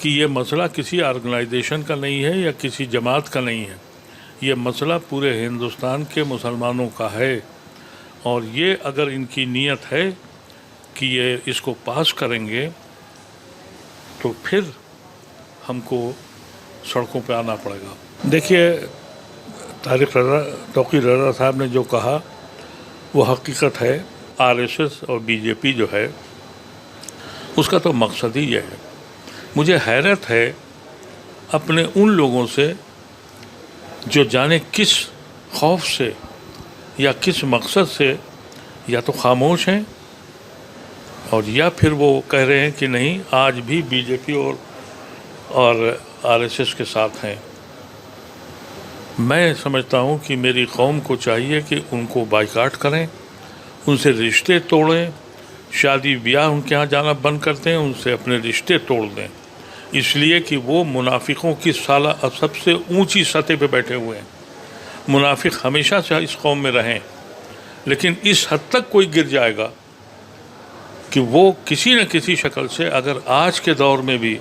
کہ یہ مسئلہ کسی آرگنائزیشن کا نہیں ہے یا کسی جماعت کا نہیں ہے، یہ مسئلہ پورے ہندوستان کے مسلمانوں کا ہے، اور یہ اگر ان کی نیت ہے کہ یہ اس کو پاس کریں گے تو پھر ہم کو سڑکوں پہ آنا پڑے گا۔ دیکھیے، توقیر رضا صاحب نے جو کہا وہ حقیقت ہے۔ آر ایس ایس اور بی جے پی جو ہے اس کا تو مقصد ہی یہ ہے۔ مجھے حیرت ہے اپنے ان لوگوں سے جو جانے کس خوف سے یا کس مقصد سے یا تو خاموش ہیں اور یا پھر وہ کہہ رہے ہیں کہ نہیں آج بھی بی جے پی اور آر ایس ایس کے ساتھ ہیں۔ میں سمجھتا ہوں کہ میری قوم کو چاہیے کہ ان کو بائیکاٹ کریں، ان سے رشتے توڑیں، شادی بیاہ ان کے ہاں جانا بند کرتے ہیں، ان سے اپنے رشتے توڑ دیں، اس لیے کہ وہ منافقوں کی سب سے اونچی سطح پہ بیٹھے ہوئے ہیں۔ منافق ہمیشہ سے اس قوم میں رہیں، لیکن اس حد تک کوئی گر جائے گا کہ وہ کسی نہ کسی شکل سے، اگر آج کے دور میں بھی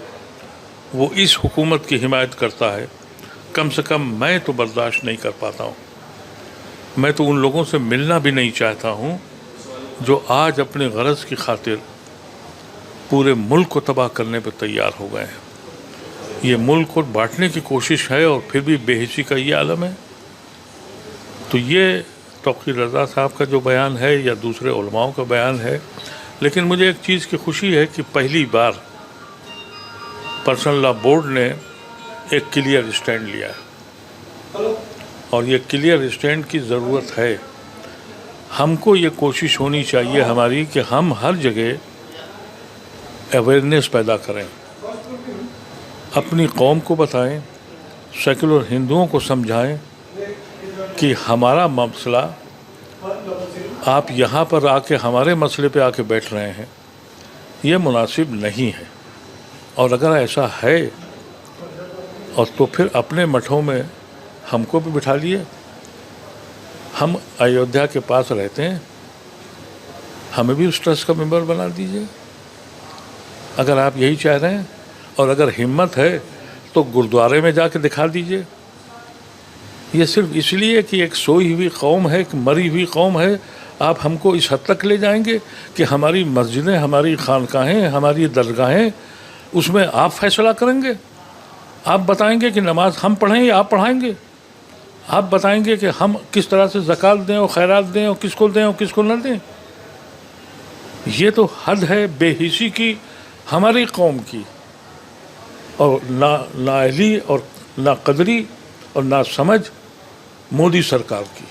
وہ اس حکومت کی حمایت کرتا ہے، کم سے کم میں تو برداشت نہیں کر پاتا ہوں۔ میں تو ان لوگوں سے ملنا بھی نہیں چاہتا ہوں جو آج اپنے غرض کی خاطر پورے ملک کو تباہ کرنے پہ تیار ہو گئے ہیں۔ یہ ملک کو بانٹنے کی کوشش ہے اور پھر بھی بے حسی کا یہ عالم ہے۔ تو یہ توقیر رضا صاحب کا جو بیان ہے یا دوسرے علماؤں کا بیان ہے، لیکن مجھے ایک چیز کی خوشی ہے کہ پہلی بار پرسنل لا بورڈ نے ایک کلیئر اسٹینڈ لیا ہے، اور یہ کلیئر اسٹینڈ کی ضرورت ہے۔ ہم کو یہ کوشش ہونی چاہیے ہماری کہ ہم ہر جگہ اویئرنیس پیدا کریں، اپنی قوم کو بتائیں، سیکولر ہندوؤں کو سمجھائیں کہ ہمارا مسئلہ آپ یہاں پر آ کے ہمارے مسئلے پہ آ کے بیٹھ رہے ہیں، یہ مناسب نہیں ہے۔ اور اگر ایسا ہے اور تو پھر اپنے مٹھوں میں ہم کو بھی بٹھا لیے۔ ہم ایودھیا کے پاس رہتے ہیں، ہمیں بھی اس ٹرسٹ کا ممبر بنا دیجیے اگر آپ یہی چاہ رہے ہیں، اور اگر ہمت ہے تو گرودوارے میں جا کے دکھا دیجیے۔ یہ صرف اس لیے کہ ایک سوئی ہوئی قوم ہے، ایک مری ہوئی قوم ہے، آپ ہم کو اس حد تک لے جائیں گے کہ ہماری مسجدیں، ہماری خانقاہیں، ہماری درگاہیں، اس میں آپ فیصلہ کریں گے؟ آپ بتائیں گے کہ نماز ہم پڑھیں یا آپ پڑھائیں گے؟ آپ بتائیں گے کہ ہم کس طرح سے زکوٰۃ دیں اور خیرات دیں اور کس کو دیں اور کس کو نہ دیں؟ یہ تو حد ہے بے حسی کی ہماری قوم کی، اور نااہلی اور ناقدری اور ناسمجھ مودی سرکار کی۔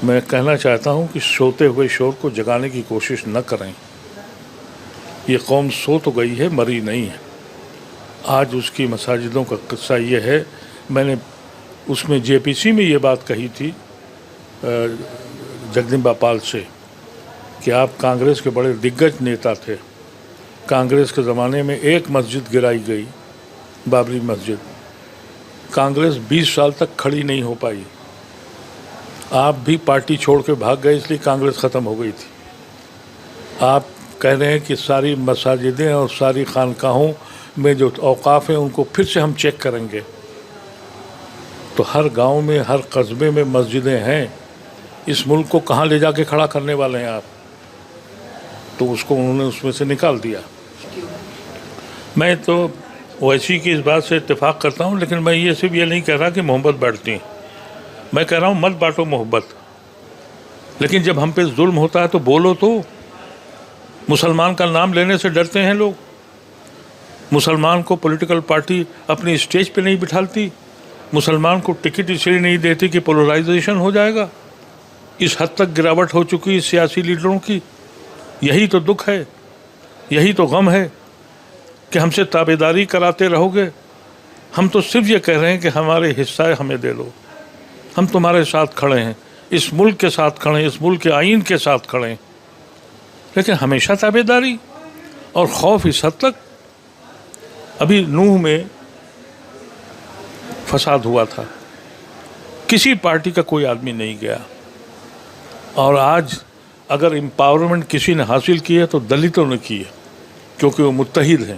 میں کہنا چاہتا ہوں کہ سوتے ہوئے شور کو جگانے کی کوشش نہ کریں۔ یہ قوم سو تو گئی ہے، مری نہیں ہے۔ آج اس کی مساجدوں کا قصہ یہ ہے، میں نے اس میں جے پی سی میں یہ بات کہی تھی جگدمبا پال سے کہ آپ کانگریس کے بڑے دگج نیتا تھے، کانگریس کے زمانے میں ایک مسجد گرائی گئی، بابری مسجد، کانگریس 20 سال تک کھڑی نہیں ہو پائی، آپ بھی پارٹی چھوڑ کے بھاگ گئے، اس لیے کانگریس ختم ہو گئی تھی۔ آپ کہہ رہے ہیں کہ ساری مساجدیں اور ساری خانقاہوں میں جو اوقاف ہیں ان کو پھر سے ہم چیک کریں گے۔ تو ہر گاؤں میں، ہر قصبے میں مسجدیں ہیں، اس ملک کو کہاں لے جا کے کھڑا کرنے والے ہیں آپ؟ تو اس کو انہوں نے اس میں سے نکال دیا۔ میں تو اویسی کی اس بات سے اتفاق کرتا ہوں، لیکن میں یہ صرف یہ نہیں کہہ رہا کہ محبت بانٹتی، میں کہہ رہا ہوں مت بانٹو محبت، لیکن جب ہم پہ ظلم ہوتا ہے تو بولو تو۔ مسلمان کا نام لینے سے ڈرتے ہیں لوگ، مسلمان کو پولیٹیکل پارٹی اپنی اسٹیج پہ نہیں بٹھالتی، مسلمان کو ٹکٹ اس لیے نہیں دیتی کہ پولرائزیشن ہو جائے گا۔ اس حد تک گراوٹ ہو چکی ہے سیاسی لیڈروں کی۔ یہی تو دکھ ہے، یہی تو غم ہے کہ ہم سے تابعداری کراتے رہو گے۔ ہم تو صرف یہ کہہ رہے ہیں کہ ہمارے حصہ ہمیں دے دو، ہم تمہارے ساتھ کھڑے ہیں، اس ملک کے ساتھ کھڑے ہیں، اس ملک کے آئین کے ساتھ کھڑے ہیں، لیکن ہمیشہ تابعداری اور خوف اس حد تک۔ ابھی نوح میں فساد ہوا تھا، کسی پارٹی کا کوئی آدمی نہیں گیا، اور آج اگر امپاورمنٹ کسی نے حاصل کی ہے تو دلتوں نے کی ہے، کیونکہ وہ متحد ہیں۔